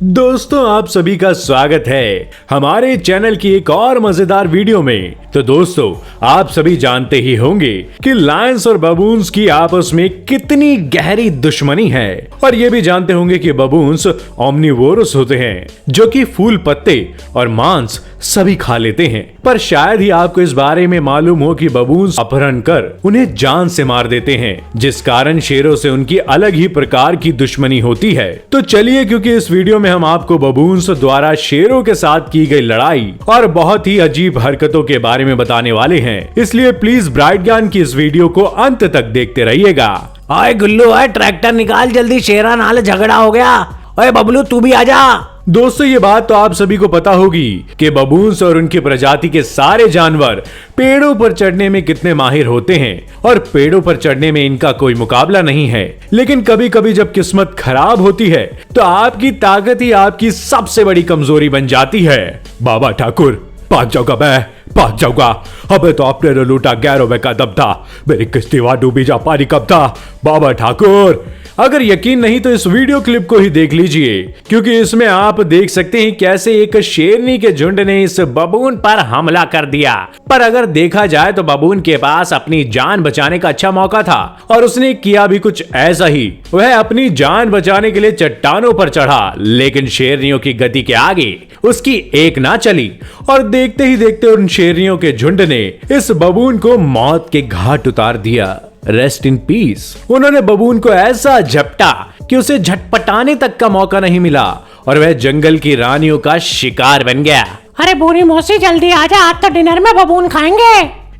दोस्तों आप सभी का स्वागत है हमारे चैनल की एक और मजेदार वीडियो में। तो दोस्तों आप सभी जानते ही होंगे कि लायंस और बबून्स की आपस में कितनी गहरी दुश्मनी है, और ये भी जानते होंगे कि बबून्स ओमनिवोरस होते हैं जो कि फूल, पत्ते और मांस सभी खा लेते हैं। पर शायद ही आपको इस बारे में मालूम हो कि बबून्स अपहरण कर उन्हें जान से मार देते हैं, जिस कारण शेरों से उनकी अलग ही प्रकार की दुश्मनी होती है। तो चलिए, क्योंकि इस वीडियो में हम आपको बबून्स द्वारा शेरों के साथ की गई लड़ाई और बहुत ही अजीब हरकतों के बारे में बताने वाले हैं, इसलिए प्लीज ब्राइट ज्ञान की इस वीडियो को अंत तक देखते रहिएगा। ओए गुल्लू, ओए ट्रैक्टर निकाल जल्दी, शेरा नाल झगड़ा हो गया। ओए बबलू तू भी आजा। दोस्तों ये बात तो आप सभी को पता होगी कि बबून्स और उनकी प्रजाति के सारे जानवर पेड़ों पर चढ़ने में कितने माहिर होते हैं, और पेड़ों पर चढ़ने में इनका कोई मुकाबला नहीं है। लेकिन कभी कभी जब किस्मत खराब होती है तो आपकी ताकत ही आपकी सबसे बड़ी कमजोरी बन जाती है। बाबा ठाकुर भाग जाऊंगा, मैं भाग जाऊंगा। अबे तो आपने तो लूटा गैरों में कदम था, मेरी किश्तीवा डूबी जा पानी कब था। बाबा ठाकुर, अगर यकीन नहीं तो इस वीडियो क्लिप को ही देख लीजिए, क्योंकि इसमें आप देख सकते हैं कैसे एक शेरनी के झुंड ने इस बबून पर हमला कर दिया। पर अगर देखा जाए तो बबून के पास अपनी जान बचाने का अच्छा मौका था, और उसने किया भी कुछ ऐसा ही। वह अपनी जान बचाने के लिए चट्टानों पर चढ़ा, लेकिन शेरनियों की गति के आगे उसकी एक ना चली, और देखते ही देखते उन शेरनियों के झुंड ने इस बबून को मौत के घाट उतार दिया। Rest in peace. उन्होंने बबून को ऐसा झपटा कि उसे झटपटाने तक का मौका नहीं मिला, और वह जंगल की रानियों का शिकार बन गया। अरे बूढ़ी मौसी जल्दी आजा, आज तो डिनर में बबून खाएंगे।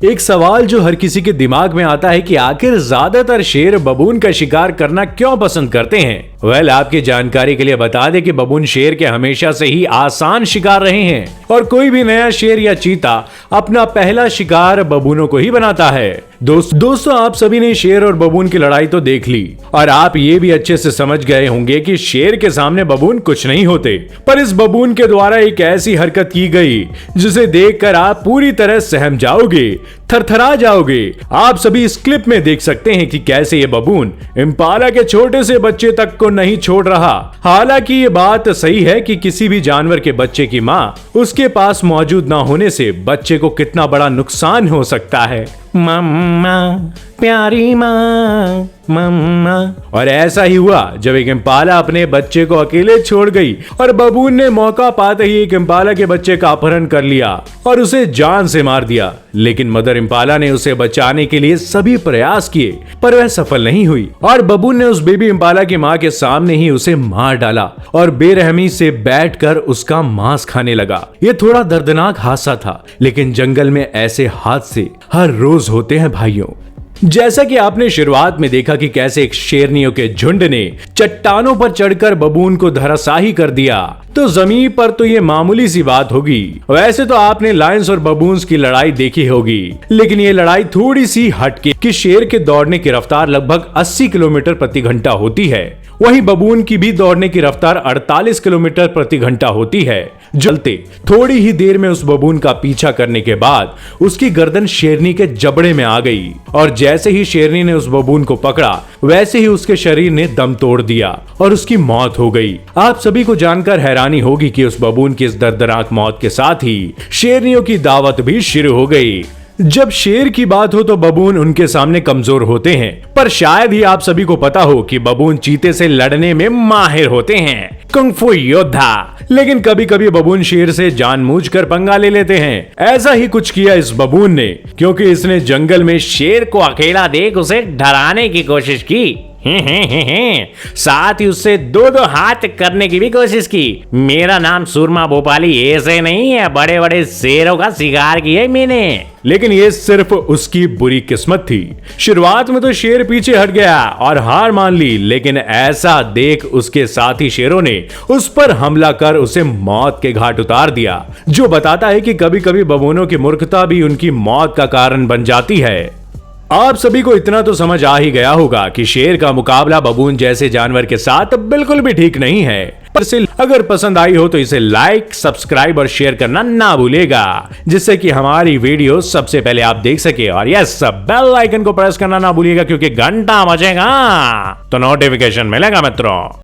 एक सवाल जो हर किसी के दिमाग में आता है कि आखिर ज्यादातर शेर बबून का शिकार करना क्यों पसंद करते हैं। वेल, आपकी जानकारी के लिए बता दें कि बबून शेर के हमेशा से ही आसान शिकार रहे हैं, और कोई भी नया शेर या चीता अपना पहला शिकार बबूनों को ही बनाता है। दोस्तों आप सभी ने शेर और बबून की लड़ाई तो देख ली, और आप ये भी अच्छे से समझ गए होंगे कि शेर के सामने बबून कुछ नहीं होते। पर इस बबून के द्वारा एक ऐसी हरकत की गई जिसे देखकर आप पूरी तरह सहम जाओगे, थरथरा जाओगे। आप सभी इस क्लिप में देख सकते हैं कि कैसे ये बबून इम्पाला के छोटे से बच्चे तक को नहीं छोड़ रहा। हालांकि ये बात सही है कि किसी भी जानवर के बच्चे की माँ उसके पास मौजूद ना होने से बच्चे को कितना बड़ा नुकसान हो सकता है। मम्मा प्यारी माँ, मम्मा। और ऐसा ही हुआ जब एक इम्पाला अपने बच्चे को अकेले छोड़ गई, और बबून ने मौका पाते ही एक इम्पाला के बच्चे का अपहरण कर लिया और उसे जान से मार दिया। लेकिन मदर इम्पाला ने उसे बचाने के लिए सभी प्रयास किए, पर वह सफल नहीं हुई, और बबून ने उस बेबी इम्पाला की माँ के सामने ही उसे मार डाला और बेरहमी से बैठकर उसका मांस खाने लगा। ये थोड़ा दर्दनाक हादसा था, लेकिन जंगल में ऐसे हादसे हर रोज होते हैं भाइयों। जैसा कि आपने शुरुआत में देखा कि कैसे एक शेरनियों के झुंड ने चट्टानों पर चढ़कर बबून को धराशाही कर दिया, तो जमीन पर तो ये मामूली सी बात होगी। वैसे तो आपने लायंस और बबून्स की लड़ाई देखी होगी, लेकिन ये लड़ाई थोड़ी सी हटके कि शेर के दौड़ने की रफ्तार लगभग 80 किलोमीटर प्रति घंटा होती है, वहीं बबून की भी दौड़ने की रफ्तार 48 किलोमीटर प्रति घंटा होती है। जलते थोड़ी ही देर में उस बबून का पीछा करने के बाद उसकी गर्दन शेरनी के जबड़े में आ गई, और जैसे ही शेरनी ने उस बबून को पकड़ा वैसे ही उसके शरीर ने दम तोड़ दिया और उसकी मौत हो गई। आप सभी को जानकर हैरानी होगी कि उस बबून की इस दर्दनाक मौत के साथ ही शेरनियों की दावत भी शुरू हो गई। जब शेर की बात हो तो बबून उनके सामने कमजोर होते हैं, पर शायद ही आप सभी को पता हो कि बबून चीते से लड़ने में माहिर होते हैं, कुंग-फू योद्धा। लेकिन कभी कभी बबून शेर से जानबूझकर पंगा ले लेते हैं। ऐसा ही कुछ किया इस बबून ने, क्योंकि इसने जंगल में शेर को अकेला देख उसे डराने की कोशिश की। साथ ही उससे दो दो हाथ करने की भी कोशिश की। मेरा नाम सुरमा भोपाली ऐसे नहीं है, बड़े बड़े शेरों का शिकार किया है मैंने। लेकिन ये सिर्फ उसकी बुरी किस्मत थी। शुरुआत में तो शेर पीछे हट गया और हार मान ली, लेकिन ऐसा देख उसके साथी शेरों ने उस पर हमला कर उसे मौत के घाट उतार दिया, जो बताता है कि कभी कभी बबूनों की मूर्खता भी उनकी मौत का कारण बन जाती है। आप सभी को इतना तो समझ आ ही गया होगा कि शेर का मुकाबला बबून जैसे जानवर के साथ बिल्कुल भी ठीक नहीं है। पर अगर पसंद आई हो तो इसे लाइक, सब्सक्राइब और शेयर करना ना भूलेगा, जिससे कि हमारी वीडियो सबसे पहले आप देख सके। और यस, बेल आइकन को प्रेस करना ना भूलिएगा, क्योंकि घंटा बजेगा तो नोटिफिकेशन मिलेगा मित्रों।